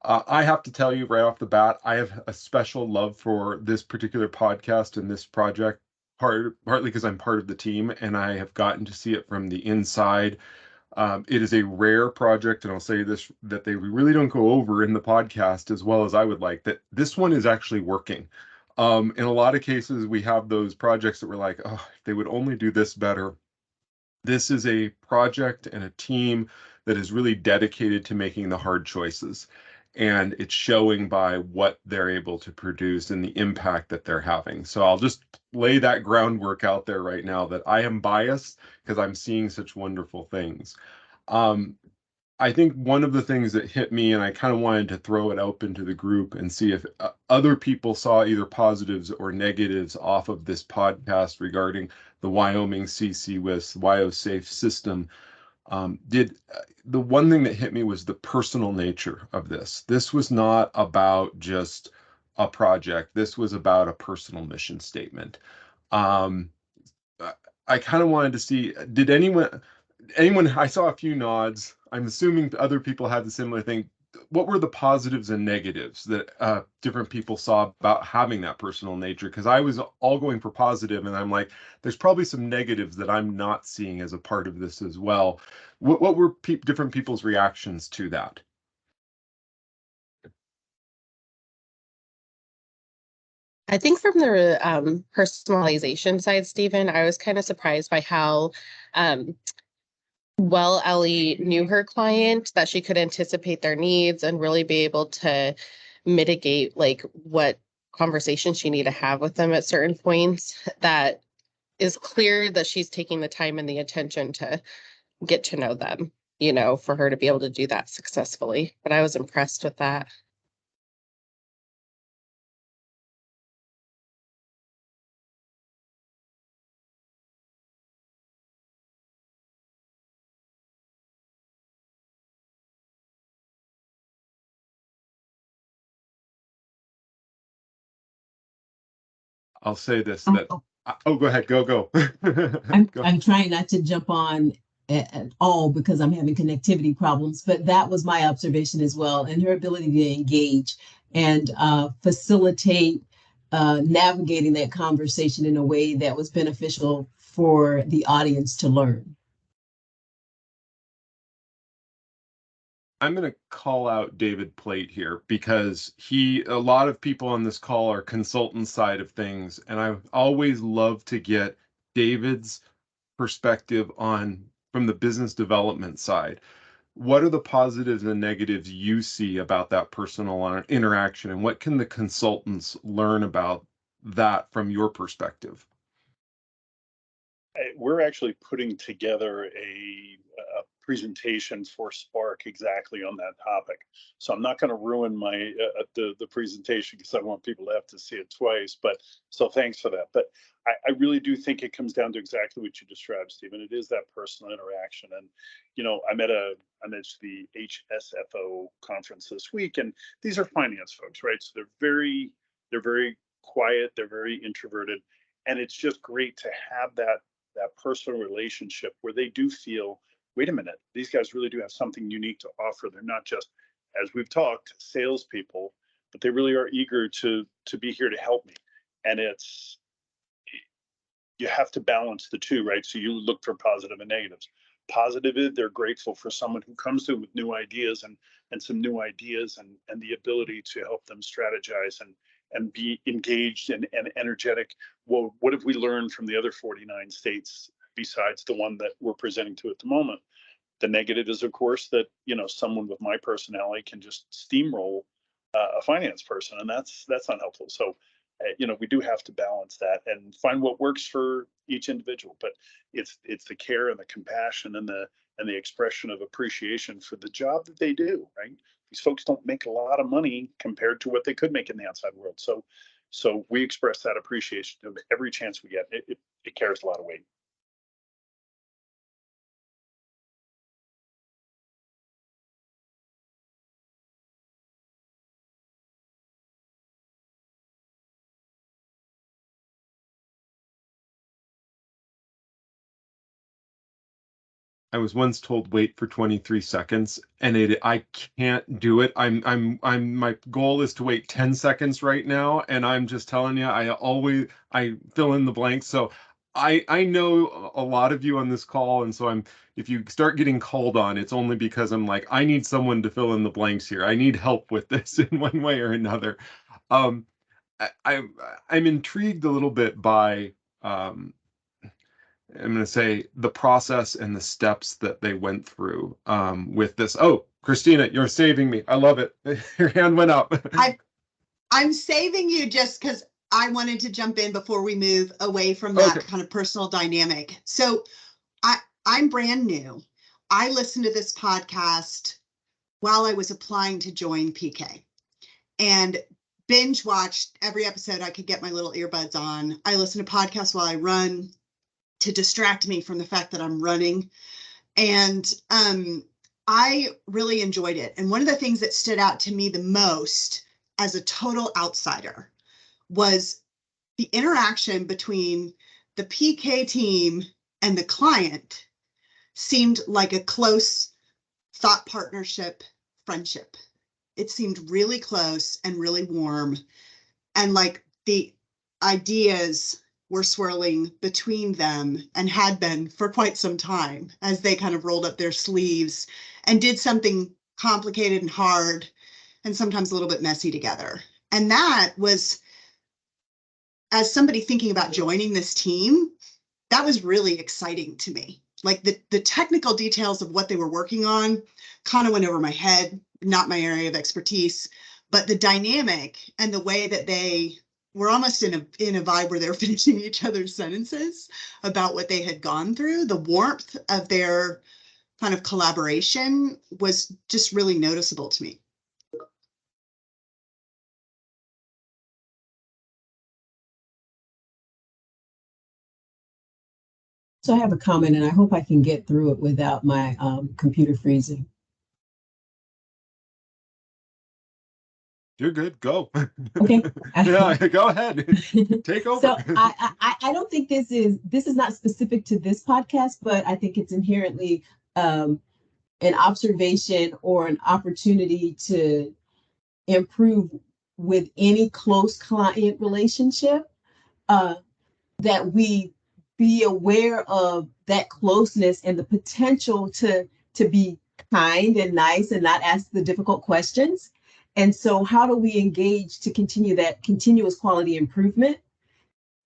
I have to tell you right off the bat, I have a special love for this particular podcast and this project, partly because I'm part of the team and I have gotten to see it from the inside. It is a rare project, and I'll say this that they really don't go over in the podcast as well as I would like, that this one is actually working. In a lot of cases, we have those projects that we're like, oh, if they would only do this better. This is a project and a team that is really dedicated to making the hard choices. And it's showing by what they're able to produce and the impact that they're having. So I'll just lay that groundwork out there right now that I am biased because I'm seeing such wonderful things. Um, I think one of the things that hit me, and I kind of wanted to throw it open to the group and see if other people saw either positives or negatives off of this podcast regarding the Wyoming CCWIS WyoSafe system. Did The one thing that hit me was the personal nature of this. This was not about just a project. This was about a personal mission statement. Um, I kind of wanted to see, did anyone, I saw a few nods. I'm assuming other people had the similar thing. What were the positives and negatives that different people saw about having that personal nature? Because I was all going for positive, and I'm like, there's probably some negatives that I'm not seeing as a part of this as well. What were different people's reactions to that? I think from the personalization side, Stephen, I was kind of surprised by how um, well Ellie knew her client, that she could anticipate their needs and really be able to mitigate like what conversations she need to have with them at certain points. That is clear that she's taking the time and the attention to get to know them, for her to be able to do that successfully. But I was impressed with that. I'll say this that oh, go ahead, go. Go. I'm trying not to jump on at all because I'm having connectivity problems, but that was my observation as well. And her ability to engage and facilitate navigating that conversation in a way that was beneficial for the audience to learn. I'm going to call out David Plate here because a lot of people on this call are consultant side of things, and I always love to get David's perspective on from the business development side. What are the positives and negatives you see about that personal interaction, and what can the consultants learn about that from your perspective? We're actually putting together a presentation for Spark exactly on that topic. So I'm not going to ruin the presentation because I want people to have to see it twice. But so thanks for that. But I really do think it comes down to exactly what you described, Stephen. It is that personal interaction. And I met the HSFO conference this week, and these are finance folks, right? So they're very quiet, they're very introverted, and it's just great to have that personal relationship where they do feel, wait a minute, these guys really do have something unique to offer. They're not just, as we've talked, salespeople, but they really are eager to be here to help me. And you have to balance the two, right? So you look for positive and negatives. Positive is they're grateful for someone who comes to them with new ideas and some new ideas and the ability to help them strategize and be engaged and energetic. Well, what have we learned from the other 49 states besides the one that we're presenting to at the moment? The negative is, of course, that someone with my personality can just steamroll a finance person, and that's unhelpful. So, we do have to balance that and find what works for each individual. But it's the care and the compassion and the expression of appreciation for the job that they do. Right? These folks don't make a lot of money compared to what they could make in the outside world. So we express that appreciation of every chance we get. It carries a lot of weight. I was once told wait for 23 seconds, and I can't do it. My goal is to wait 10 seconds right now, and I'm just telling you, I fill in the blanks. So I know a lot of you on this call, and so if you start getting called on, it's only because I'm like, I need someone to fill in the blanks here. I need help with this in one way or another. Um, I'm intrigued a little bit by I'm going to say the process and the steps that they went through with this. Oh, Christina, you're saving me. I love it. Your hand went up. I'm saving you just because I wanted to jump in before we move away from that Okay. kind of personal dynamic. So I'm brand new. I listened to this podcast while I was applying to join PK and binge watched every episode I could get my little earbuds on. I listen to podcasts while I run to distract me from the fact that I'm running. And I really enjoyed it. And one of the things that stood out to me the most as a total outsider was the interaction between the PK team and the client seemed like a close thought partnership friendship. It seemed really close and really warm. And like the ideas were swirling between them and had been for quite some time as they kind of rolled up their sleeves and did something complicated and hard and sometimes a little bit messy together. And that was, as somebody thinking about joining this team, that was really exciting to me. Like the technical details of what they were working on kind of went over my head, not my area of expertise, but the dynamic and the way that they were almost in a vibe where they were finishing each other's sentences about what they had gone through. The warmth of their kind of collaboration was just really noticeable to me. So I have a comment, and I hope I can get through it without my computer freezing. You're good. Go. Okay. Yeah, go ahead. Take over. So I don't think this is not specific to this podcast, but I think it's inherently an observation or an opportunity to improve with any close client relationship, that we be aware of that closeness and the potential to be kind and nice and not ask the difficult questions. And so how do we engage to continue that continuous quality improvement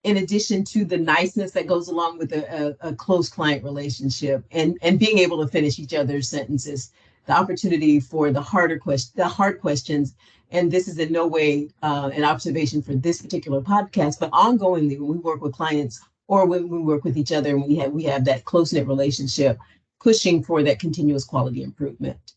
in addition to the niceness that goes along with a close client relationship, and being able to finish each other's sentences, the opportunity for the hard questions. And this is in no way an observation for this particular podcast, but ongoingly when we work with clients or when we work with each other and we have that close-knit relationship, pushing for that continuous quality improvement.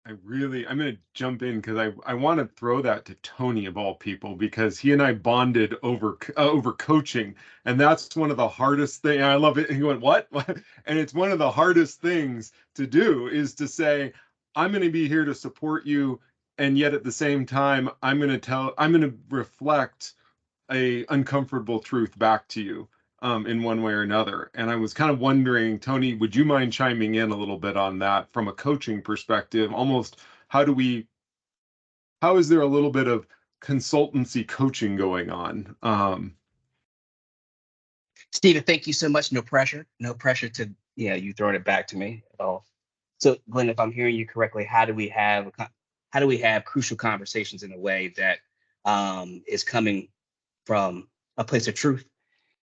I'm going to jump in because I want to throw that to Tony of all people, because he and I bonded over coaching, and that's one of the hardest things. I love it. And he went, what? And it's one of the hardest things to do is to say, I'm going to be here to support you, and yet at the same time, I'm going to reflect a uncomfortable truth back to you in one way or another. And I was kind of wondering, Tony, would you mind chiming in a little bit on that from a coaching perspective? Almost how is there a little bit of consultancy coaching going on? Stephen, thank you so much. No pressure to, you throwing it back to me at all. So Glenn, if I'm hearing you correctly, how do we have crucial conversations in a way that is coming from a place of truth,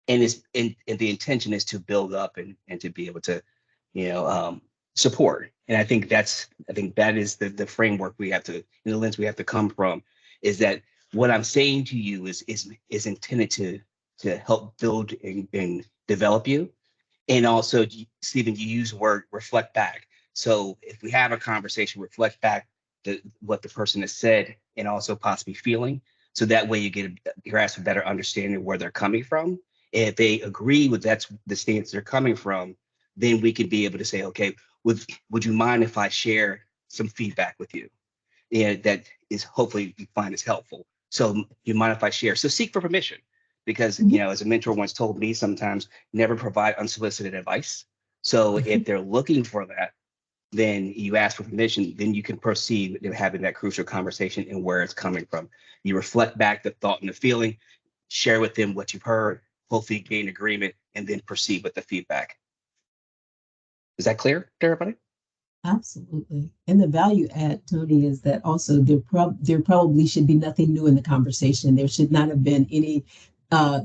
and the intention is to build up and to be able to, support. And I think that is the framework we have to, in the lens we have to come from, is that what I'm saying to you is intended to help build and develop you. And also, Stephen, you use the word reflect back. So if we have a conversation, reflect back what the person has said and also possibly feeling. So that way you get a grasp a better understanding of where they're coming from. And if they agree with that's the stance they're coming from, then we could be able to say, okay, would you mind if I share some feedback with you? That is hopefully you find is helpful. So you mind if I share? So seek for permission, because as a mentor once told me, sometimes never provide unsolicited advice. So if they're looking for that, then you ask for permission, then you can proceed in having that crucial conversation and where it's coming from. You reflect back the thought and the feeling, share with them what you've heard, hopefully gain agreement, and then proceed with the feedback. Is that clear to everybody? Absolutely. And the value add, Tony, is that also there probably should be nothing new in the conversation. There should not have been any uh,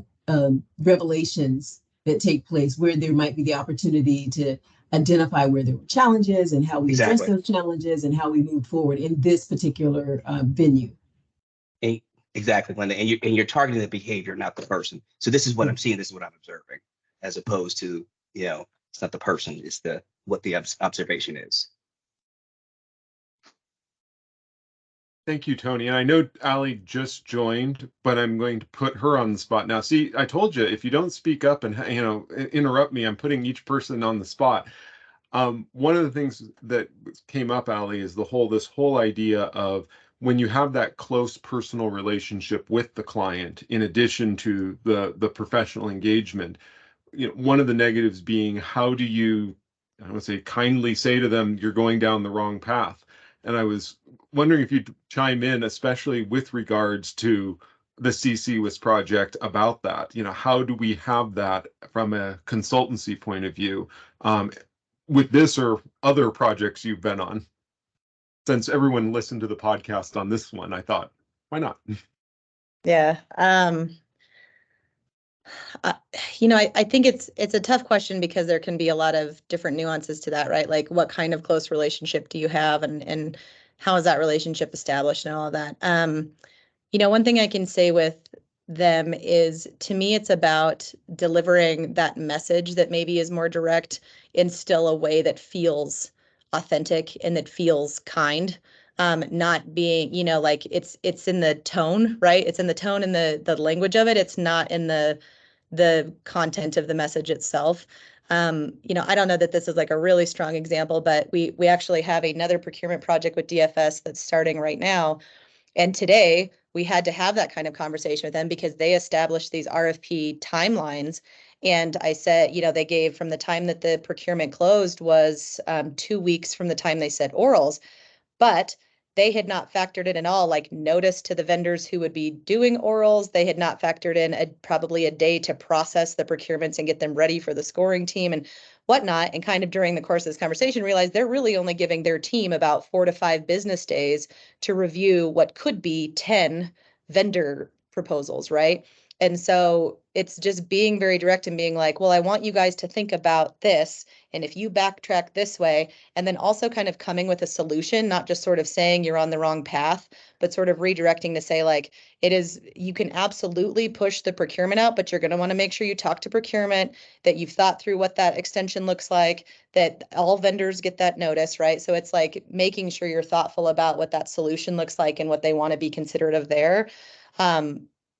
revelations that take place where there might be the opportunity to identify where there were challenges and how we address Exactly. those challenges and how we move forward in this particular venue. Exactly, Linda. And you're targeting the behavior, not the person. So this is what I'm seeing. This is what I'm observing, as opposed to, it's not the person, it's what the observation is. Thank you, Tony. And I know Ali just joined, but I'm going to put her on the spot now. See, I told you, if you don't speak up and interrupt me, I'm putting each person on the spot. One of the things that came up, Ali, is this whole idea of when you have that close personal relationship with the client, in addition to the professional engagement, one of the negatives being, how do you, I would say, kindly say to them, you're going down the wrong path? And I was wondering if you'd chime in, especially with regards to the CCWIS project, about that. How do we have that from a consultancy point of view, with this or other projects you've been on? Since everyone listened to the podcast on this one, I thought, why not? Yeah. I think it's a tough question because there can be a lot of different nuances to that, right? Like, what kind of close relationship do you have, and how is that relationship established and all of that? One thing I can say with them is, to me, it's about delivering that message that maybe is more direct in still a way that feels authentic and that feels kind. Not being, like, it's in the tone, right? It's in the tone and the language of it. It's not in the content of the message itself. I don't know that this is like a really strong example, but we actually have another procurement project with DFS that's starting right now. And today we had to have that kind of conversation with them because they established these RFP timelines. And I said, they gave, from the time that the procurement closed was 2 weeks from the time they said orals, but they had not factored in at all, like, notice to the vendors who would be doing orals. They had not factored in probably a day to process the procurements and get them ready for the scoring team and whatnot. And kind of during the course of this conversation, realized they're really only giving their team about 4 to 5 business days to review what could be 10 vendor proposals, right? And so it's just being very direct and being like, well, I want you guys to think about this. And if you backtrack this way, and then also kind of coming with a solution, not just sort of saying you're on the wrong path, but sort of redirecting to say, like, you can absolutely push the procurement out, but you're going to want to make sure you talk to procurement, that you've thought through what that extension looks like, that all vendors get that notice, right? So it's like making sure you're thoughtful about what that solution looks like and what they want to be considerate of there.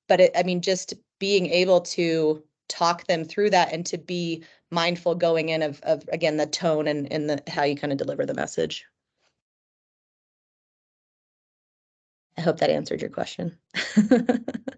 But just being able to talk them through that and to be mindful going in of again, the tone and how you kind of deliver the message. I hope that answered your question.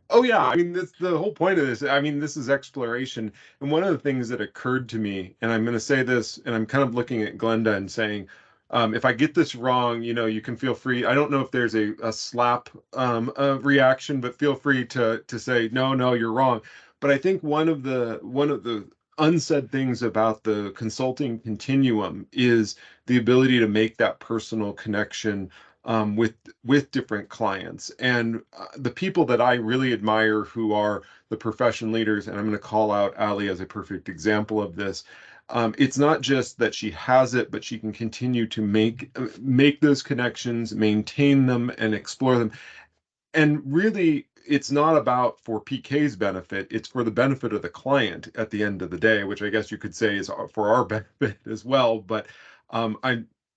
Oh yeah, that's the whole point of this. This is exploration. And one of the things that occurred to me, and I'm going to say this, and I'm kind of looking at Glenda and saying, if I get this wrong, you can feel free. I don't know if there's a slap reaction, but feel free to say, no, you're wrong. But I think one of the unsaid things about the consulting continuum is the ability to make that personal connection with different clients. And the people that I really admire, who are the profession leaders, and I'm going to call out Ali as a perfect example of this. It's not just that she has it, but she can continue to make those connections, maintain them, and explore them. And really, it's not about for PK's benefit, it's for the benefit of the client at the end of the day, which I guess you could say is for our benefit as well. But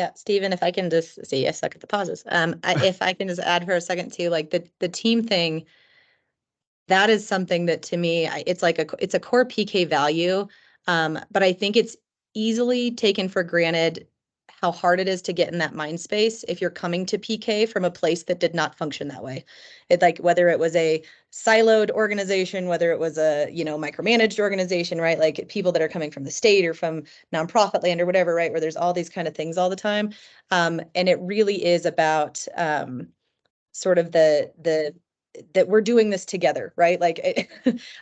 Yeah, Stephen, if I can just see, I suck at the pauses. If I can just add for a second too, like the team thing, that is something that to me, it's like it's a core PK value. But I think it's easily taken for granted how hard it is to get in that mind space if you're coming to PK from a place that did not function that way. It like whether it was a siloed organization, whether it was a, micromanaged organization, right? Like people that are coming from the state or from nonprofit land or whatever, right? Where there's all these kind of things all the time. And it really is about sort of the that we're doing this together, right? Like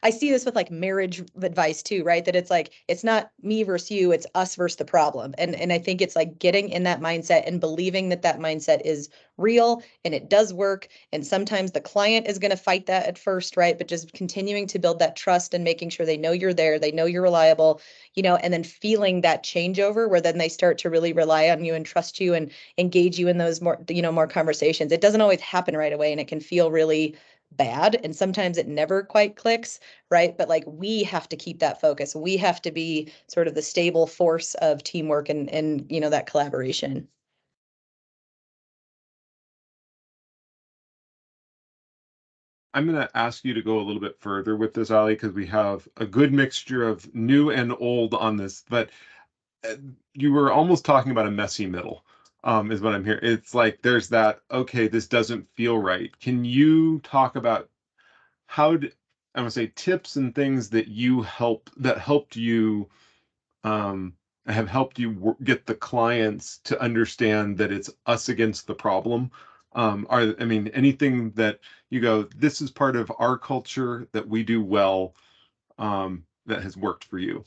I see this with like marriage advice too, right? That it's like it's not me versus you, it's us versus the problem. And I think it's like getting in that mindset and believing that that mindset is real and it does work. And sometimes the client is going to fight that at first, right? But just continuing to build that trust and making sure they know you're there, they know you're reliable, and then feeling that changeover where then they start to really rely on you and trust you and engage you in those more conversations. It doesn't always happen right away and it can feel really bad and sometimes it never quite clicks, right? But like we have to keep that focus. We have to be sort of the stable force of teamwork and that collaboration. I'm going to ask you to go a little bit further with this, Ali, because we have a good mixture of new and old on this. But you were almost talking about a messy middle, is what I'm hearing. It's like there's that, okay, this doesn't feel right. Can you talk about how I want to say tips and things that helped you have helped you get the clients to understand that it's us against the problem? I mean, anything that you go, this is part of our culture that we do well, that has worked for you?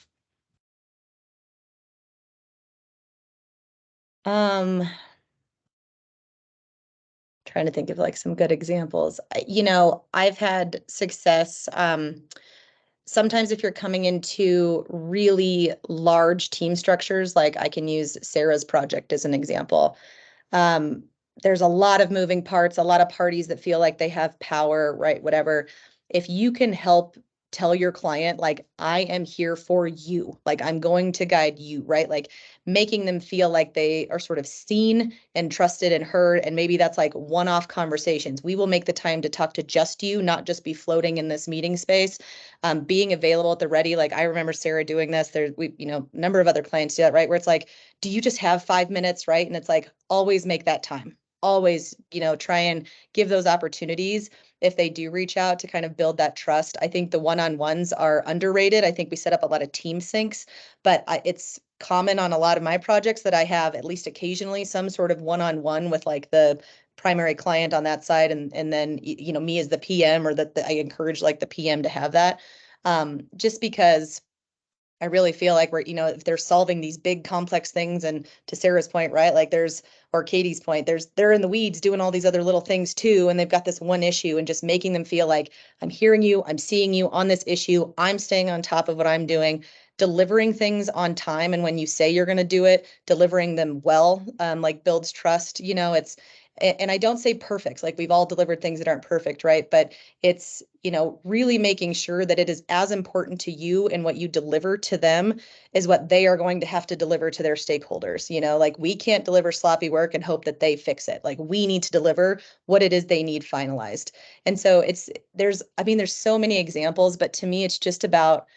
Trying to think of like some good examples. I've had success. Sometimes if you're coming into really large team structures, like I can use Sarah's project as an example. Um, there's a lot of moving parts, a lot of parties that feel like they have power, right? Whatever. If you can help tell your client, like, I am here for you, like, I'm going to guide you, right? Like, making them feel like they are sort of seen and trusted and heard. And maybe that's like one-off conversations. We will make the time to talk to just you, not just be floating in this meeting space. Being available at the ready. Like, I remember Sarah doing this. A number of other clients do that, right? Where it's like, do you just have 5 minutes, right? And it's like, always make that time. Always, try and give those opportunities if they do reach out to kind of build that trust. I think the one-on-ones are underrated. I think we set up a lot of team syncs, but it's common on a lot of my projects that I have at least occasionally some sort of one-on-one with like the primary client on that side, and then me as the PM, or that I encourage like the PM to have that, just because I really feel like if they're solving these big complex things, and to Sarah's point, right? Like or Katie's point, they're in the weeds doing all these other little things too. And they've got this one issue, and just making them feel like I'm hearing you, I'm seeing you on this issue. I'm staying on top of what I'm doing, delivering things on time. And when you say you're going to do it, delivering them well, like builds trust, and I don't say perfect, like we've all delivered things that aren't perfect, right? But it's, really making sure that it is as important to you and what you deliver to them is what they are going to have to deliver to their stakeholders. Like we can't deliver sloppy work and hope that they fix it. Like we need to deliver what it is they need finalized. And so there's so many examples, but to me, it's just about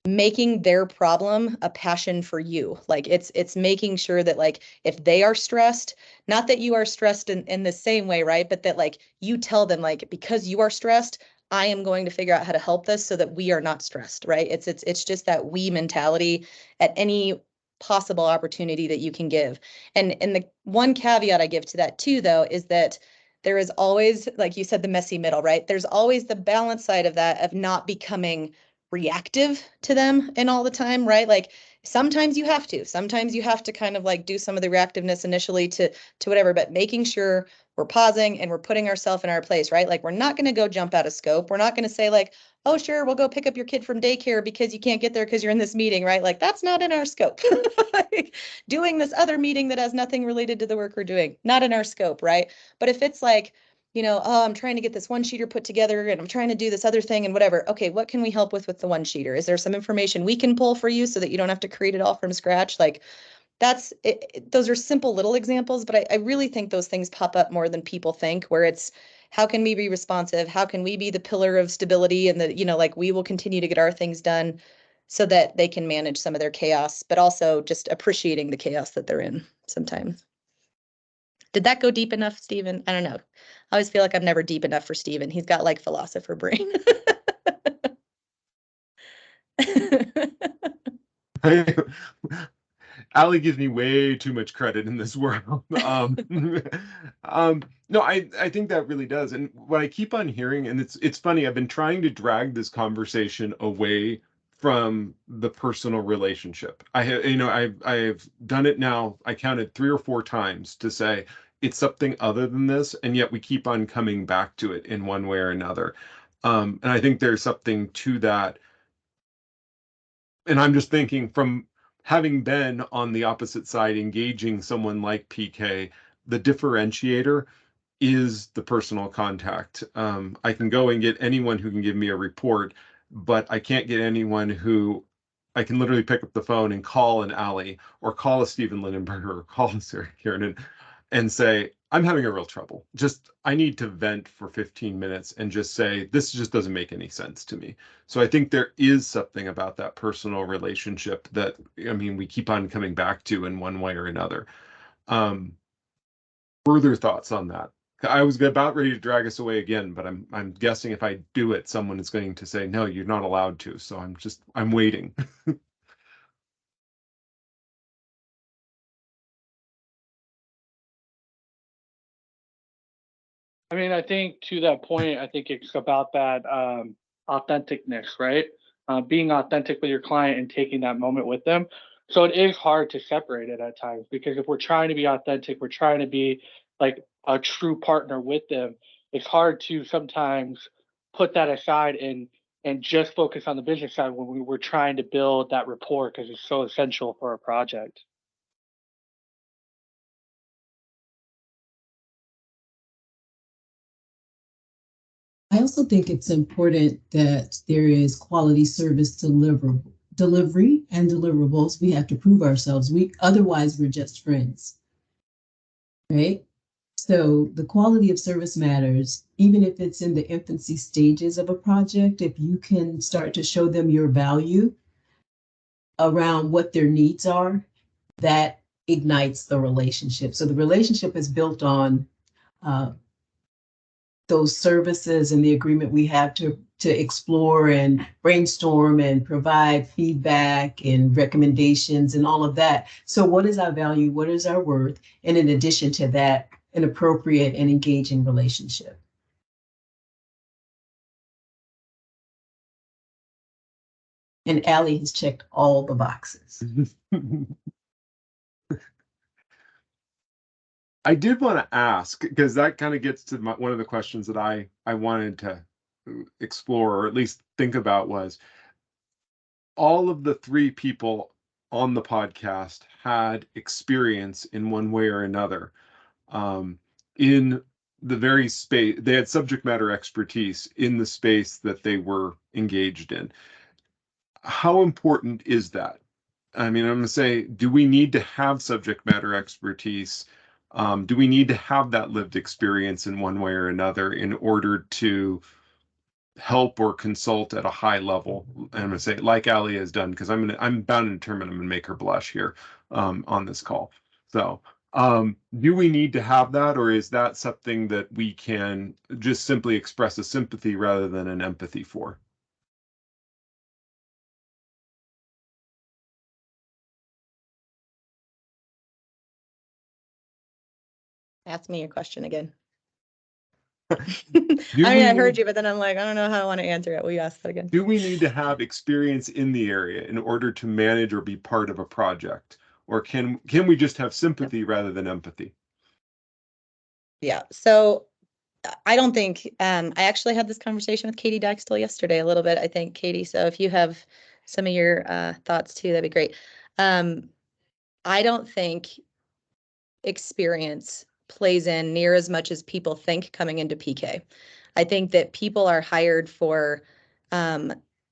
making their problem a passion for you. Like it's making sure that like if they are stressed, not that you are stressed in the same way, right? But that like you tell them, like, because you are stressed, I am going to figure out how to help this so that we are not stressed, right? It's just that we mentality at any possible opportunity that you can give. And the one caveat I give to that too, though, is that there is always, like you said, the messy middle, right? There's always the balance side of that, of not becoming reactive to them and all the time, right? Like sometimes you have to kind of like do some of the reactiveness initially to whatever, but making sure we're pausing and we're putting ourselves in our place, right? Like we're not going to go jump out of scope. We're not going to say like, oh, sure, we'll go pick up your kid from daycare because you can't get there because you're in this meeting, right? Like that's not in our scope. Like, doing this other meeting that has nothing related to the work we're doing, not in our scope, right? But if it's like, oh, I'm trying to get this one sheeter put together and I'm trying to do this other thing and whatever. Okay, what can we help with the one sheeter? Is there some information we can pull for you so that you don't have to create it all from scratch? Like those are simple little examples, but I really think those things pop up more than people think, where it's how can we be responsive? How can we be the pillar of stability and like we will continue to get our things done so that they can manage some of their chaos, but also just appreciating the chaos that they're in sometimes. Did that go deep enough, Stephen? I don't know. I always feel like I'm never deep enough for Stephen. He's got like philosopher brain. Allie gives me way too much credit in this world. No, I think that really does. And what I keep on hearing, and it's funny, I've been trying to drag this conversation away from the personal relationship. I have, I've done it now. I counted 3 or 4 times to say it's something other than this, and yet we keep on coming back to it in one way or another. And I think there's something to that. And I'm just thinking, from having been on the opposite side, engaging someone like PK, the differentiator is the personal contact. I can go and get anyone who can give me a report, but I can't get anyone who I can literally pick up the phone and call an Allie or call a Stephen Lindenberger or call a Sarah Kiernan and say, I'm having a real trouble. Just, I need to vent for 15 minutes and just say, this just doesn't make any sense to me. So I think there is something about that personal relationship that, I mean, we keep on coming back to in one way or another. Further thoughts on that? I was about ready to drag us away again, but I'm guessing if I do it, someone is going to say, no, you're not allowed to. So I'm waiting. I mean, I think to that point, I think it's about that authenticness, right? Being authentic with your client and taking that moment with them. So it is hard to separate it at times, because if we're trying to be authentic, we're trying to be like a true partner with them. It's hard to sometimes put that aside and just focus on the business side when we're trying to build that rapport, because it's so essential for a project. I also think it's important that there is quality service delivery and deliverables. We have to prove ourselves. Otherwise we're just friends, right? So the quality of service matters, even if it's in the infancy stages of a project. If you can start to show them your value around what their needs are, that ignites the relationship. So the relationship is built on those services and the agreement we have to explore and brainstorm and provide feedback and recommendations and all of that. So what is our value? What is our worth? And in addition to that, an appropriate and engaging relationship. And Allie has checked all the boxes. I did want to ask, because that kind of gets to one of the questions that I wanted to explore, or at least think about, was all of the 3 people on the podcast had experience in one way or another in the very space. They had subject matter expertise in the space that they were engaged in. How important is that? I mean, I'm going to say, do we need to have subject matter expertise? Do we need to have that lived experience in one way or another in order to help or consult at a high level? And I'm going to say, like Allie has done, because I'm bound and determined I'm going to make her blush here on this call. So, do we need to have that, or is that something that we can just simply express a sympathy rather than an empathy for? Ask me your question again. I heard you, but then I'm like, I don't know how I want to answer it. Will you ask that again? Do we need to have experience in the area in order to manage or be part of a project? Or can we just have sympathy rather than empathy? Yeah. So I don't think, I actually had this conversation with Katie Dykestel yesterday a little bit, I think, Katie. So if you have some of your thoughts too, that'd be great. I don't think experience plays in near as much as people think coming into PK. I think that people are hired for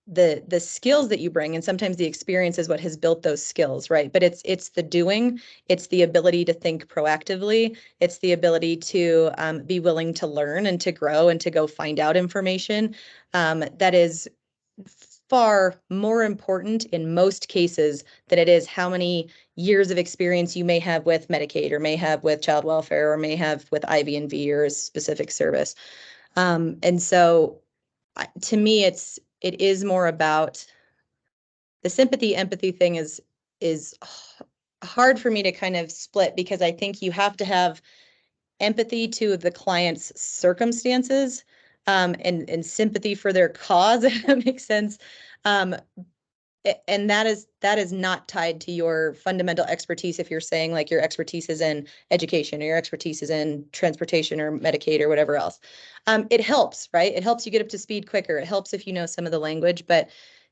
the skills that you bring, and sometimes the experience is what has built those skills, right? But it's the doing, it's the ability to think proactively, it's the ability to be willing to learn and to grow and to go find out information, that is far more important in most cases than it is how many years of experience you may have with Medicaid or may have with child welfare or may have with IV&V or a specific service. And so to me, it is more about the sympathy empathy thing is hard for me to kind of split, because I think you have to have empathy to the client's circumstances, and sympathy for their cause, if that makes sense. And that is not tied to your fundamental expertise. If you're saying like your expertise is in education or your expertise is in transportation or Medicaid or whatever else, it helps, right? It helps you get up to speed quicker. It helps if you know some of the language. But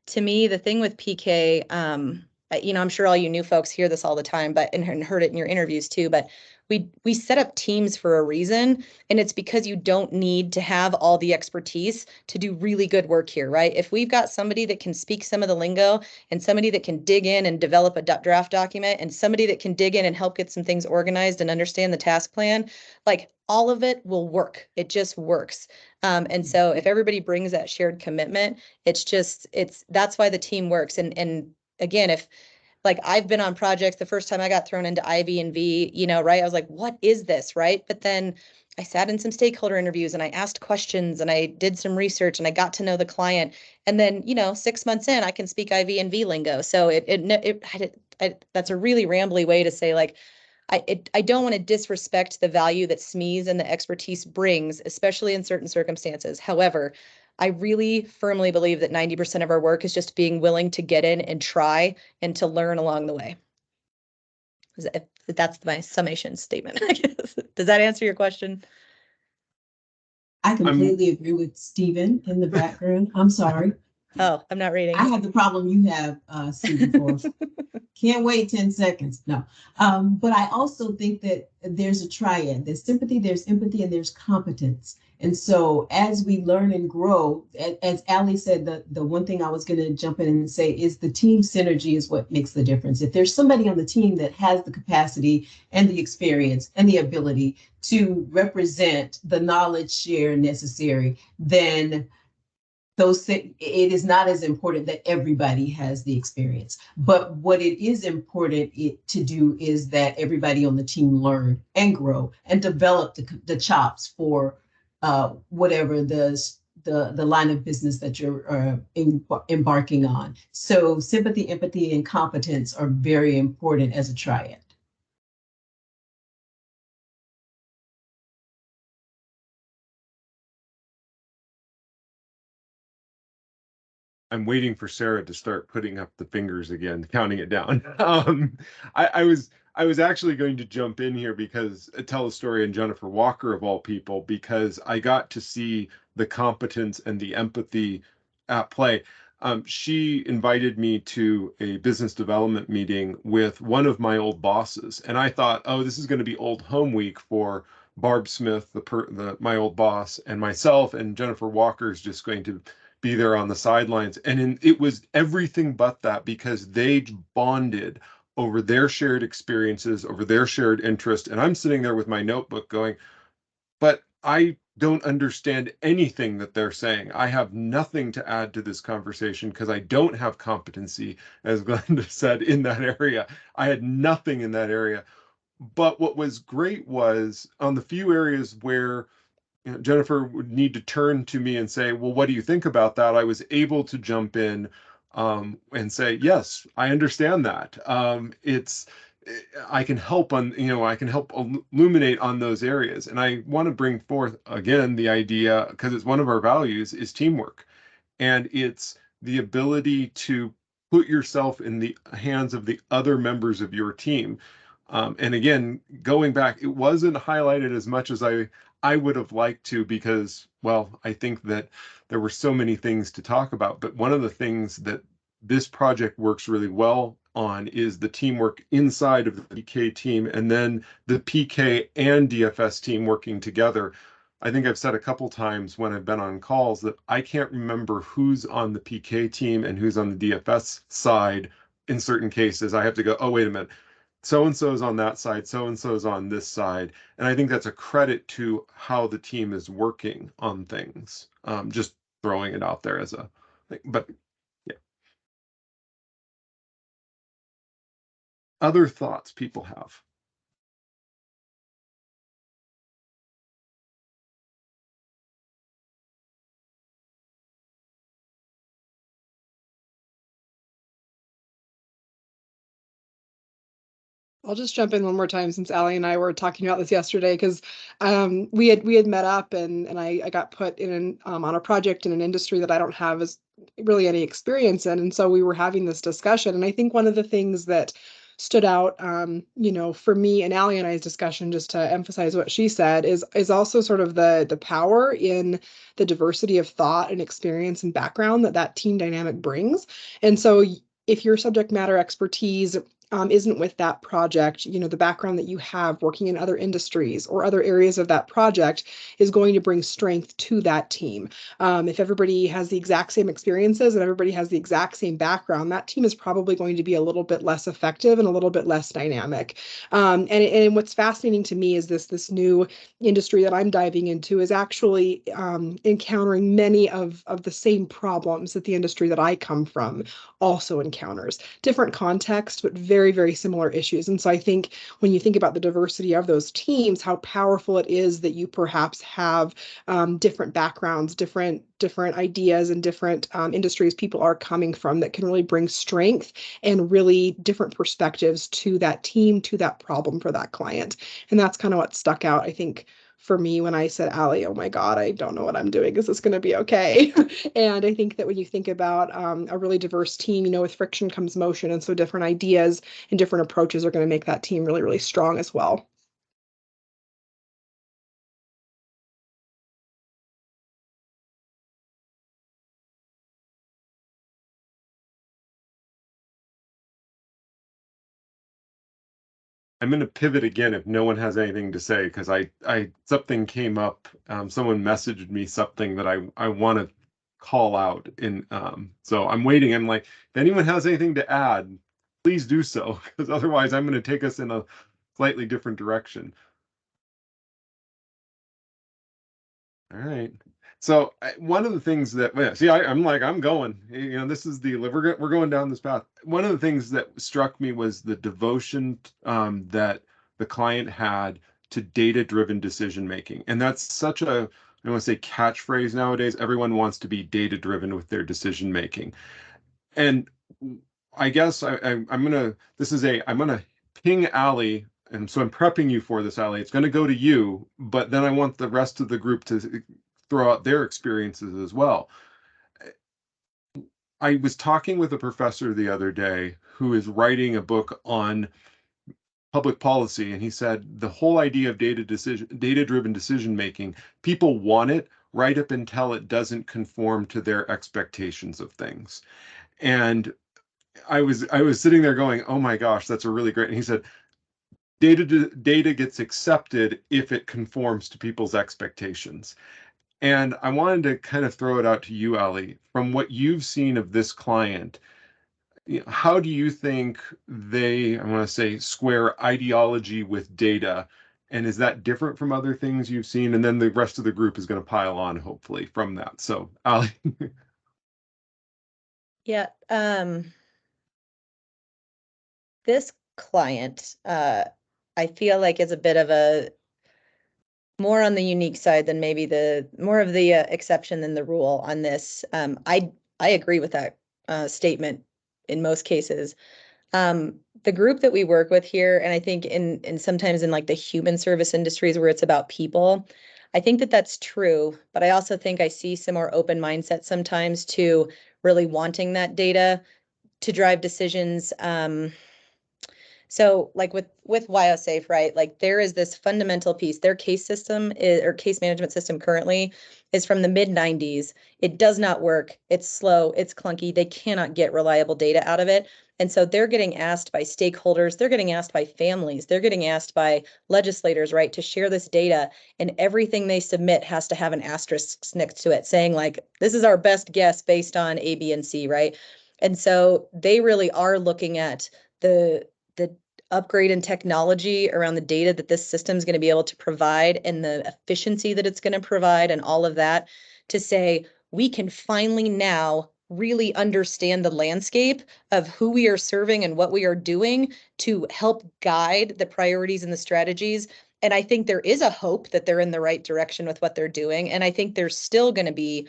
to me, the thing with PK, I'm sure all you new folks hear this all the time, but and heard it in your interviews too. But we set up teams for a reason, and it's because you don't need to have all the expertise to do really good work here, right? If we've got somebody that can speak some of the lingo, and somebody that can dig in and develop a draft document, and somebody that can dig in and help get some things organized and understand the task plan, like all of it will work. It just works. And so if everybody brings that shared commitment, that's why the team works. And again, if like I've been on projects, the first time I got thrown into IV&V, right? I was like, what is this, right? But then I sat in some stakeholder interviews and I asked questions and I did some research and I got to know the client. And then, 6 months in, I can speak IV&V lingo. So that's a really rambly way to say, like, I don't want to disrespect the value that SMEs and the expertise brings, especially in certain circumstances. However, I really firmly believe that 90% of our work is just being willing to get in and try and to learn along the way. That's my summation statement, I guess. Does that answer your question? I completely agree with Stephen in the background. I'm sorry. Oh, I'm not reading. I have the problem you have, Stephen Forrest. Can't wait 10 seconds. No. But I also think that there's a triad. There's sympathy, there's empathy, and there's competence. And so as we learn and grow, as Ali said, the one thing I was going to jump in and say is the team synergy is what makes the difference. If there's somebody on the team that has the capacity and the experience and the ability to represent the knowledge share necessary, then it is not as important that everybody has the experience. But what it is important to do is that everybody on the team learn and grow and develop the chops for whatever the line of business that you're embarking on. So sympathy, empathy, and competence are very important as a triad. I'm waiting for Sarah to start putting up the fingers again, counting it down. I was actually going to jump in here because tell a story on Jennifer Walker of all people, because I got to see the competence and the empathy at play. She invited me to a business development meeting with one of my old bosses, and I thought, oh, this is going to be old home week for Barb Smith, my old boss, and myself, and Jennifer Walker is just going to be there on the sidelines. And it was everything but that, because they bonded over their shared experiences, over their shared interest. And I'm sitting there with my notebook going, but I don't understand anything that they're saying. I have nothing to add to this conversation because I don't have competency, as Glenda said, in that area. I had nothing in that area. But what was great was on the few areas where Jennifer would need to turn to me and say, well, what do you think about that? I was able to jump in and say, yes, I understand that. I can help I can help illuminate on those areas. And I want to bring forth again the idea, because it's one of our values, is teamwork. And it's the ability to put yourself in the hands of the other members of your team. And again, going back, it wasn't highlighted as much as I would have liked to, because, well, I think that there were so many things to talk about. But one of the things that this project works really well on is the teamwork inside of the PK team, and then the PK and DFS team working together. I think I've said a couple times when I've been on calls that I can't remember who's on the PK team and who's on the DFS side in certain cases. I have to go, oh, wait a minute. So and so is on that side, so and so is on this side. And I think that's a credit to how the team is working on things. Just throwing it out there as a thing. But yeah. Other thoughts people have? I'll just jump in one more time since Allie and I were talking about this yesterday because we had met up and I got put in on a project in an industry that I don't have as really any experience in, and so we were having this discussion, and I think one of the things that stood out, for me and Allie and I's discussion, just to emphasize what she said, is also sort of the power in the diversity of thought and experience and background that team dynamic brings, and so if your subject matter expertise isn't with that project, the background that you have working in other industries or other areas of that project is going to bring strength to that team. If everybody has the exact same experiences and everybody has the exact same background, that team is probably going to be a little bit less effective and a little bit less dynamic. And what's fascinating to me is this new industry that I'm diving into is actually encountering many of the same problems that the industry that I come from also encounters. Different context, but very, very similar issues. And so I think when you think about the diversity of those teams, how powerful it is that you perhaps have different backgrounds, different ideas and different industries people are coming from that can really bring strength and really different perspectives to that team, to that problem for that client. And that's kind of what stuck out, I think, for me when I said, Allie, oh my God, I don't know what I'm doing. Is this going to be okay? And I think that when you think about a really diverse team, with friction comes motion. And so different ideas and different approaches are going to make that team really, really strong as well. I'm going to pivot again if no one has anything to say, because something came up. Someone messaged me something that I want to call out in. So I'm waiting. I'm like, if anyone has anything to add, please do so, because otherwise I'm going to take us in a slightly different direction. All right. So one of the things that I'm going. This is we're going down this path. One of the things that struck me was the devotion that the client had to data-driven decision making, and that's such a I want to say catchphrase nowadays. Everyone wants to be data-driven with their decision making, and I guess I'm gonna I'm gonna ping Allie, and so I'm prepping you for this, Allie. It's gonna go to you, but then I want the rest of the group to throw out their experiences as well. I was talking with a professor the other day who is writing a book on public policy, and he said the whole idea of data-driven decision making, people want it right up until it doesn't conform to their expectations of things. And I was sitting there going, oh my gosh, that's a really great. And he said, data gets accepted if it conforms to people's expectations. And I wanted to kind of throw it out to you, Ali, from what you've seen of this client. How do you think I want to say, square ideology with data? And is that different from other things you've seen? And then the rest of the group is going to pile on, hopefully, from that. So, Ali. Yeah. This client, I feel like is a bit of a more on the unique side than maybe more of the exception than the rule on this. I agree with that statement in most cases. The group that we work with here, and I think in sometimes in like the human service industries where it's about people, I think that that's true, but I also think I see some more open mindset sometimes to really wanting that data to drive decisions. So like with WyoSafe, right? Like there is this fundamental piece. Their case system or case management system currently is from the mid 90s. It does not work. It's slow. It's clunky. They cannot get reliable data out of it. And so they're getting asked by stakeholders, they're getting asked by families, they're getting asked by legislators, right, to share this data. And everything they submit has to have an asterisk next to it saying like, this is our best guess based on A, B, and C, right? And so they really are looking at the upgrade in technology around the data that this system is going to be able to provide and the efficiency that it's going to provide and all of that to say, we can finally now really understand the landscape of who we are serving and what we are doing to help guide the priorities and the strategies. And I think there is a hope that they're in the right direction with what they're doing. And I think there's still going to be,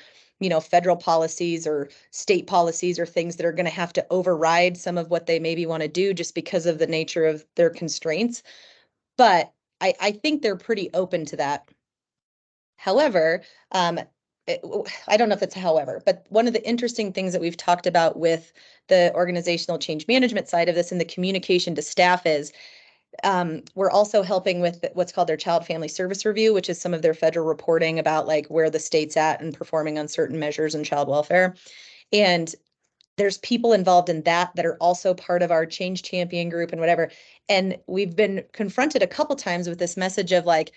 federal policies or state policies or things that are going to have to override some of what they maybe want to do just because of the nature of their constraints. But I think they're pretty open to that. However, I don't know if it's however, but one of the interesting things that we've talked about with the organizational change management side of this and the communication to staff is we're also helping with what's called their child family service review, which is some of their federal reporting about like where the state's at and performing on certain measures in child welfare. And there's people involved in that are also part of our change champion group and whatever. And we've been confronted a couple times with this message of like,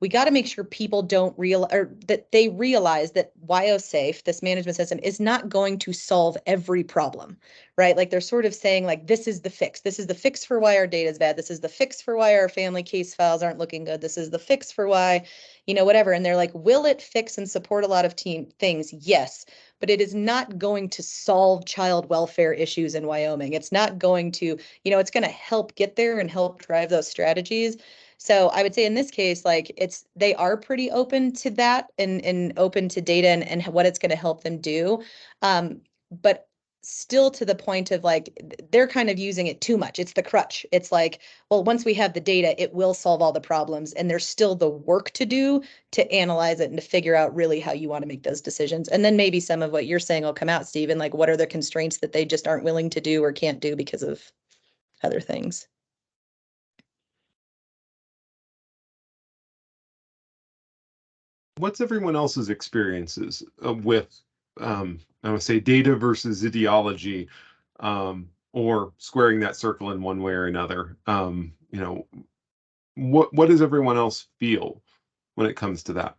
we got to make sure people don't realize or that they realize that WyoSafe, this management system, is not going to solve every problem, right? Like they're sort of saying like, this is the fix. This is the fix for why our data is bad. This is the fix for why our family case files aren't looking good. This is the fix for why, whatever. And they're like, will it fix and support a lot of things? Yes, but it is not going to solve child welfare issues in Wyoming. It's not going to, it's going to help get there and help drive those strategies. So I would say in this case, like they are pretty open to that and open to data and what it's going to help them do. But still to the point of like, they're kind of using it too much. It's the crutch. It's like, well, once we have the data, it will solve all the problems. And there's still the work to do to analyze it and to figure out really how you want to make those decisions. And then maybe some of what you're saying will come out, Stephen, like what are the constraints that they just aren't willing to do or can't do because of other things? What's everyone else's experiences with, I would say, data versus ideology, or squaring that circle in one way or another? What does everyone else feel when it comes to that?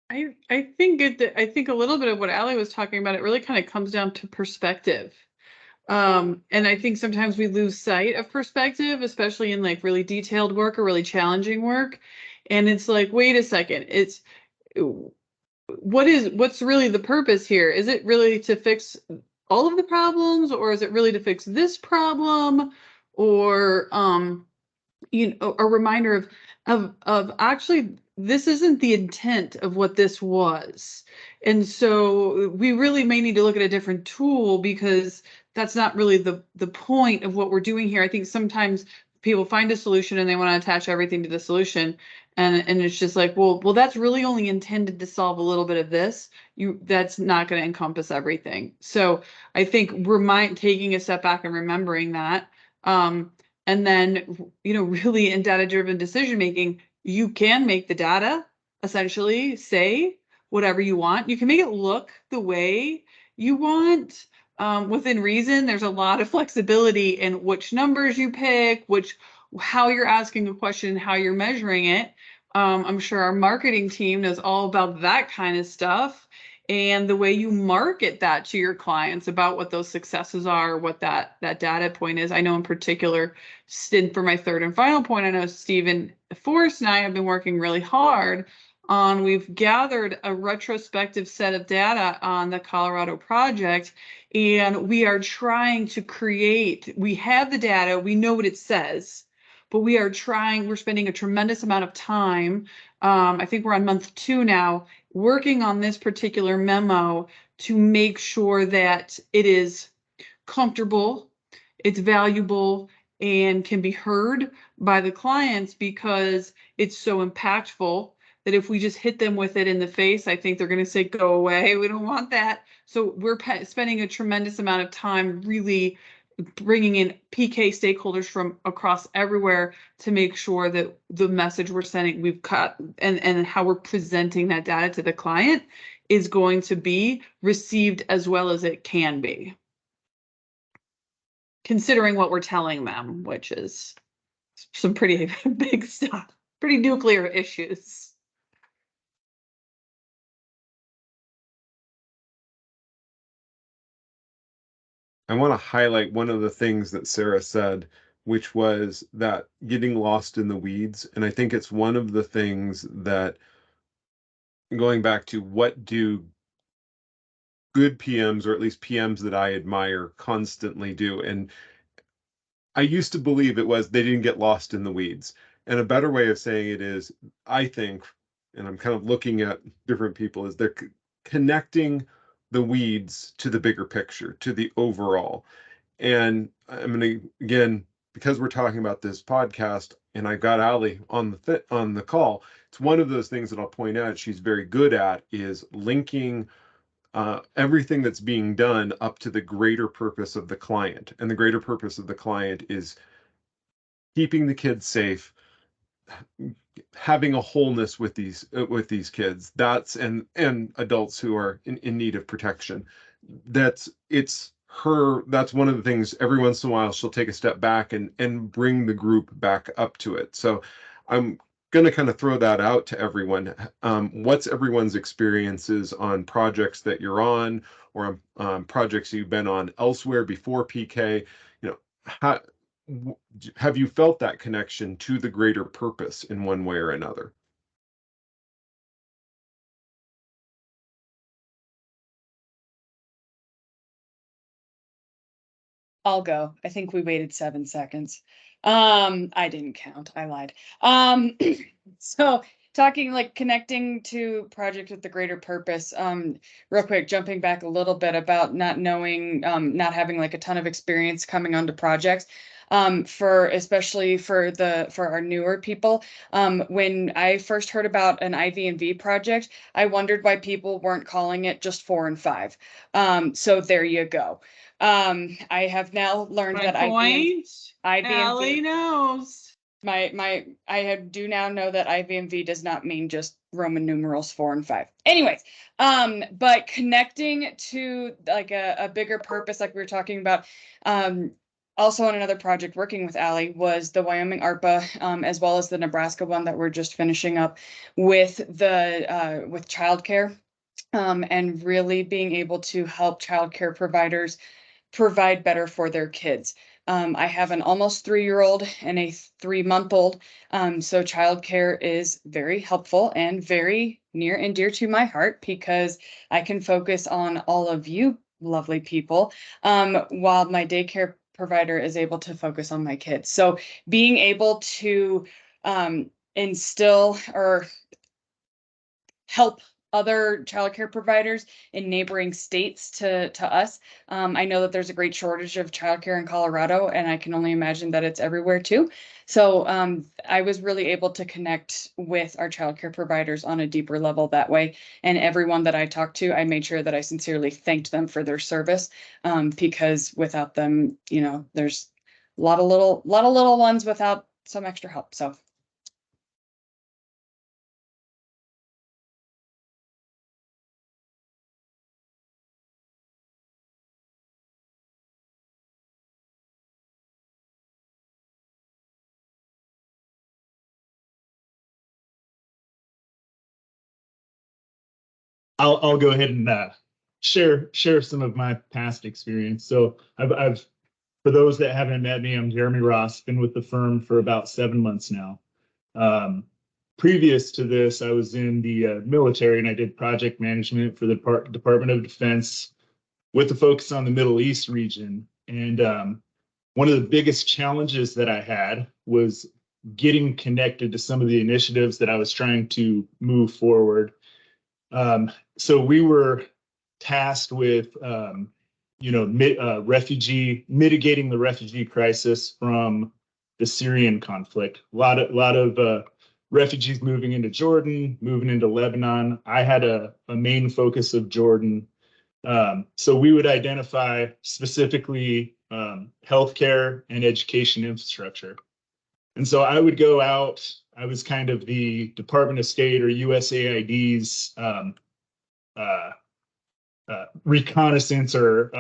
I think I think a little bit of what Allie was talking about, it really kind of comes down to perspective. And I think sometimes we lose sight of perspective, especially in like really detailed work or really challenging work. And it's like, wait a second, what's really the purpose here? Is it really to fix all of the problems, or is it really to fix this problem? Or a reminder of actually this isn't the intent of what this was. And so we really may need to look at a different tool because that's not really the point of what we're doing here. I think sometimes people find a solution and they want to attach everything to the solution. And it's just like, well, that's really only intended to solve a little bit of this. That's not going to encompass everything. So I think taking a step back and remembering that. And then, really in data-driven decision-making, you can make the data essentially say whatever you want. You can make it look the way you want within reason. There's a lot of flexibility in which numbers you pick, how you're asking a question, how you're measuring it. I'm sure our marketing team knows all about that kind of stuff and the way you market that to your clients about what those successes are, what that data point is. I know in particular, for my third and final point, I know Stephen Forrest and I have been working really hard on, we've gathered a retrospective set of data on the Colorado project, and we are trying to we have the data, we know what it says, but we're spending a tremendous amount of time. I think we're on month 2 now, working on this particular memo to make sure that it is comfortable, it's valuable, and can be heard by the clients because it's so impactful that if we just hit them with it in the face, I think they're going to say, go away. We don't want that. So we're spending a tremendous amount of time really bringing in PK stakeholders from across everywhere to make sure that the message we're sending, we've cut, and how we're presenting that data to the client is going to be received as well as it can be, considering what we're telling them, which is some pretty big stuff, pretty nuclear issues. I want to highlight one of the things that Sarah said, which was that getting lost in the weeds. And I think it's one of the things that, going back to what do good PMs, or at least PMs that I admire, constantly do. And I used to believe it was they didn't get lost in the weeds. And a better way of saying it is, I think, and I'm kind of looking at different people, is they're connecting the weeds to the bigger picture, to the overall. And I'm going to, again, because we're talking about this podcast and I've got Allie on the call, it's one of those things that I'll point out she's very good at, is linking everything that's being done up to the greater purpose of the client. And the greater purpose of the client is keeping the kids safe, having a wholeness with these kids, that's and adults who are in need of protection. That's one of the things. Every once in a while she'll take a step back and bring the group back up to it. So I'm going to kind of throw that out to everyone. What's everyone's experiences on projects that you're on, or projects you've been on elsewhere before PK? How have you felt that connection to the greater purpose in one way or another? I'll go. I think we waited 7 seconds. I didn't count. I lied. So talking like connecting to project with the greater purpose, real quick, jumping back a little bit about not knowing, not having like a ton of experience coming onto projects. Especially for our newer people, when I first heard about an IV&V project, I wondered why people weren't calling it just 4 and 5. So there you go. I have now learned that Allie knows. I do now know that IV&V does not mean just Roman numerals 4 and 5. Anyways, but connecting to like a bigger purpose, like we were talking about, also on another project working with Allie was the Wyoming ARPA, as well as the Nebraska one that we're just finishing up with with childcare, and really being able to help childcare providers provide better for their kids. I have an almost 3-year-old and a 3-month-old, so childcare is very helpful and very near and dear to my heart, because I can focus on all of you lovely people, while my daycare provider is able to focus on my kids. So being able to instill or help other childcare providers in neighboring states to us. I know that there's a great shortage of childcare in Colorado, and I can only imagine that it's everywhere too. So I was really able to connect with our childcare providers on a deeper level that way. And everyone that I talked to, I made sure that I sincerely thanked them for their service, because without them, there's a lot of little ones without some extra help. So. I'll go ahead and share some of my past experience. So I've for those that haven't met me, I'm Jeremy Ross. Been with the firm for about 7 months now. Previous to this, I was in the military, and I did project management for the Department of Defense with the focus on the Middle East region. And one of the biggest challenges that I had was getting connected to some of the initiatives that I was trying to move forward. So we were tasked with, mitigating the refugee crisis from the Syrian conflict. A lot of refugees moving into Jordan, moving into Lebanon. I had a main focus of Jordan, So we would identify specifically healthcare and education infrastructure. And so I would go out, I was kind of the Department of State or USAID's reconnaissance or,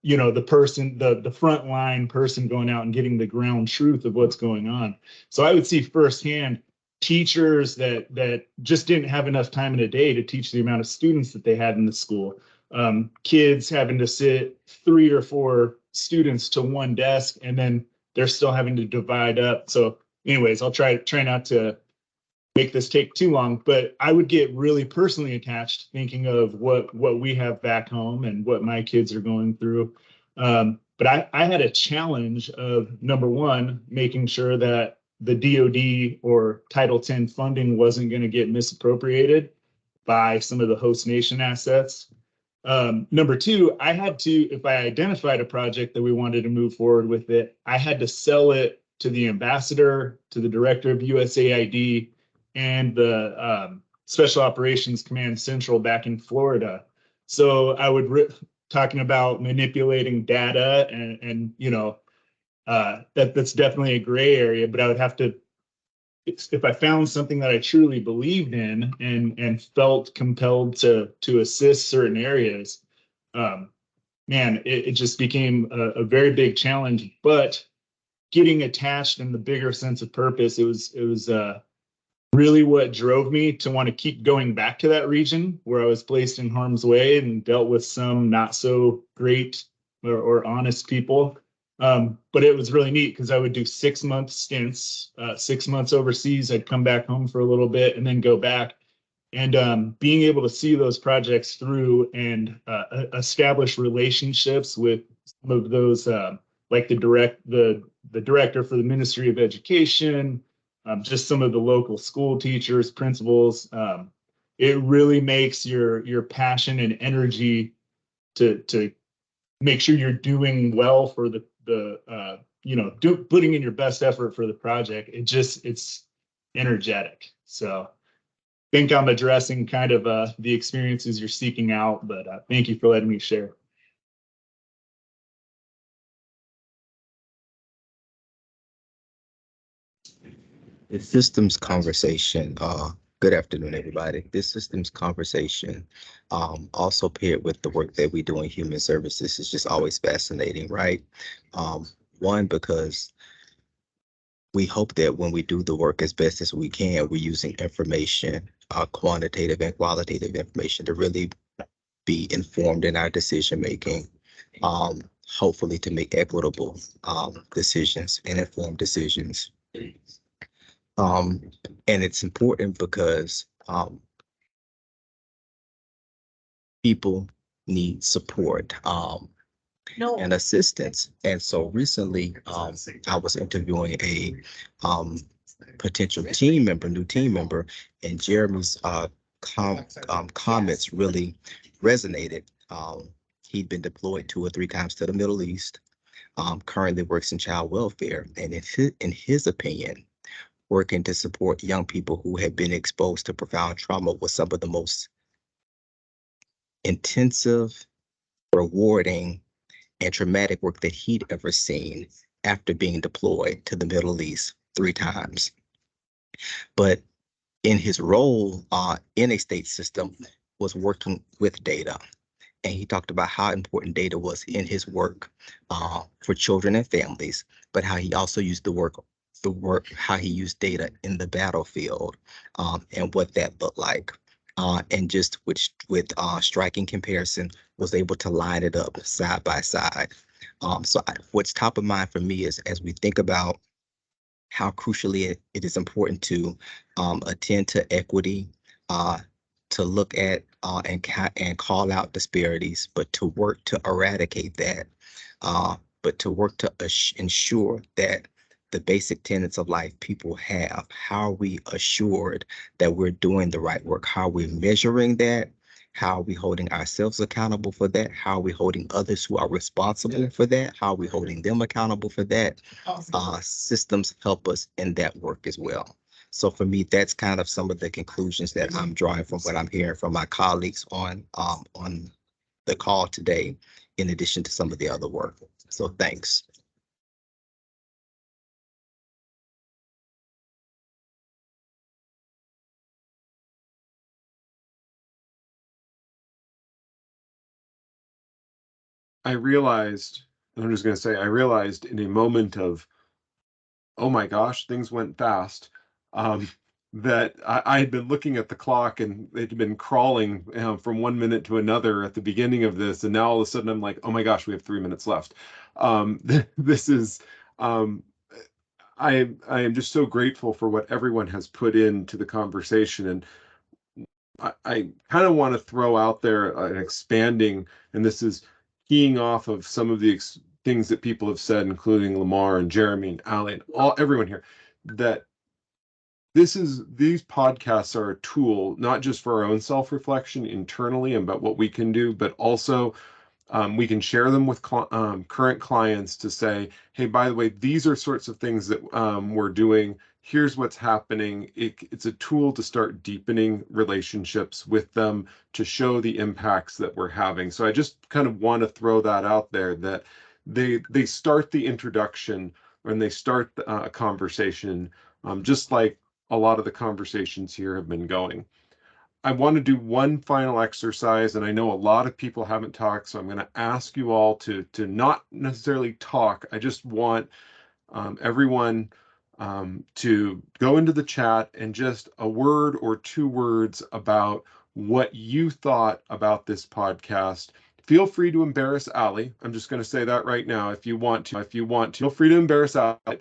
the frontline person going out and getting the ground truth of what's going on. So I would see firsthand teachers that just didn't have enough time in a day to teach the amount of students that they had in the school. Kids having to sit 3 or 4 students to one desk, and then they're still having to divide up. So anyways, I'll try not to make this take too long, but I would get really personally attached thinking of what we have back home and what my kids are going through. But I had a challenge of, number one, making sure that the DoD or Title X funding wasn't going to get misappropriated by some of the host nation assets. Number two, I had to, if I identified a project that we wanted to move forward with it, I had to sell it to the ambassador, to the director of USAID, and the Special Operations Command Central back in Florida. So I would talking about manipulating data and that's definitely a gray area, but I would have to, if I found something that I truly believed in and felt compelled to assist certain areas, it just became a very big challenge. But getting attached in the bigger sense of purpose, it was really what drove me to want to keep going back to that region where I was placed in harm's way and dealt with some not so great or honest people. But it was really neat because I would do 6-month stints, 6 months overseas. I'd come back home for a little bit and then go back. And being able to see those projects through and establish relationships with some of those, like the director for the Ministry of Education, just some of the local school teachers, principals. It really makes your passion and energy to make sure you're doing well for putting in your best effort for the project. It's energetic. So I think I'm addressing kind of the experiences you're seeking out, but thank you for letting me share. The systems conversation, good afternoon, everybody. This systems conversation, also paired with the work that we do in human services, is just always fascinating, right? One, because we hope that when we do the work as best as we can, we're using information, quantitative and qualitative information, to really be informed in our decision making, hopefully to make equitable decisions and informed decisions. And it's important because people need support and assistance. And so recently, I was interviewing a potential new team member, and Jeremy's comments really resonated. He'd been deployed 2 or 3 times to the Middle East, currently works in child welfare, and in his opinion, working to support young people who have been exposed to profound trauma was some of the most intensive, rewarding, and traumatic work that he'd ever seen after being deployed to the Middle East 3 times. But in his role in a state system was working with data. And he talked about how important data was in his work for children and families, but how he also used how he used data in the battlefield and what that looked like. And just with striking comparison, was able to line it up side by side. What's top of mind for me is, as we think about how crucially it is important to attend to equity, to look at and call out disparities, but to work to eradicate that, but to work to ensure that the basic tenets of life people have. How are we assured that we're doing the right work? How are we measuring that? How are we holding ourselves accountable for that? How are we holding others who are responsible for that? How are we holding them accountable for that? Systems help us in that work as well. So for me, that's kind of some of the conclusions that I'm drawing from what I'm hearing from my colleagues on the call today, in addition to some of the other work. So thanks. I realized, I'm just going to say, I realized in a moment of, oh my gosh, things went fast, um, that I had been looking at the clock and it had been crawling from 1 minute to another at the beginning of this. And now all of a sudden I'm like, oh my gosh, we have 3 minutes left. This is, um, I am just so grateful for what everyone has put into the conversation. And I kind of want to throw out there an expanding, and this is keying off of some of the things that people have said, including Lamar and Jeremy and Ali and everyone here, that these podcasts are a tool not just for our own self-reflection internally about what we can do, but also we can share them with current clients to say, hey, by the way, these are sorts of things that we're doing. Here's what's happening. It's a tool to start deepening relationships with them, to show the impacts that we're having. So I just kind of want to throw that out there, that they start the introduction when they start a conversation, just like a lot of the conversations here have been going. I want to do one final exercise, and I know a lot of people haven't talked, so I'm going to ask you all to not necessarily talk. I just want everyone to go into the chat and just a word or 2 words about what you thought about this podcast. Feel free to embarrass Ali. I'm just going to say that right now. If you want to, feel free to embarrass Ali.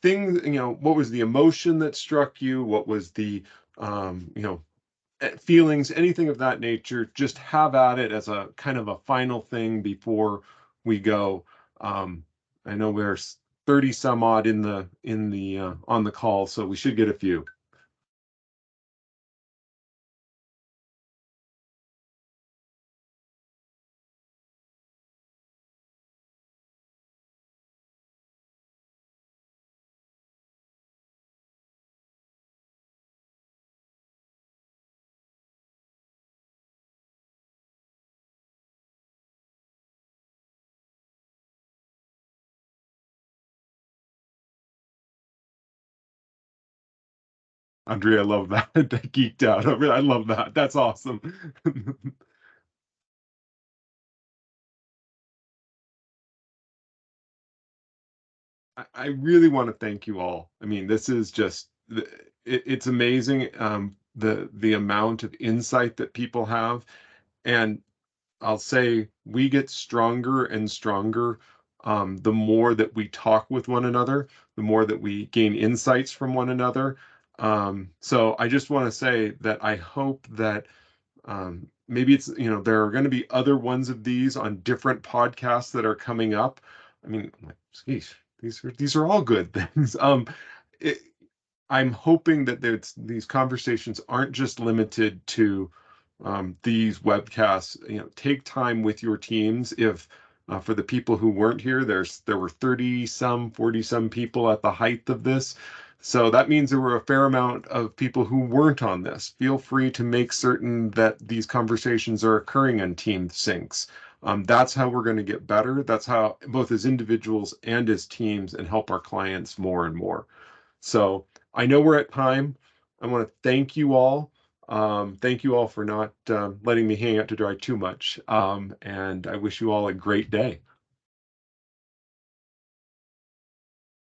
Things, what was the emotion that struck you? What was the, feelings, anything of that nature? Just have at it as a kind of a final thing before we go. I know there's 30 some odd in the on the call, so we should get a few. Andrea, I love that. That geeked out. I love that. That's awesome. I really want to thank you all. I mean, this is just it's amazing, the amount of insight that people have. And I'll say we get stronger and stronger the more that we talk with one another, the more that we gain insights from one another. So I just want to say that I hope that maybe it's, there are going to be other ones of these on different podcasts that are coming up. I mean, I'm like, geez, these are all good things. It, I'm hoping that these conversations aren't just limited to these webcasts. Take time with your teams. If for the people who weren't here, there were 30 some, 40 some people at the height of this. So that means there were a fair amount of people who weren't on this. Feel free to make certain that these conversations are occurring on team syncs. That's how we're going to get better. That's how, both as individuals and as teams, and help our clients more and more. So I know we're at time. I want to thank you all. Thank you all for not letting me hang out to dry too much. And I wish you all a great day.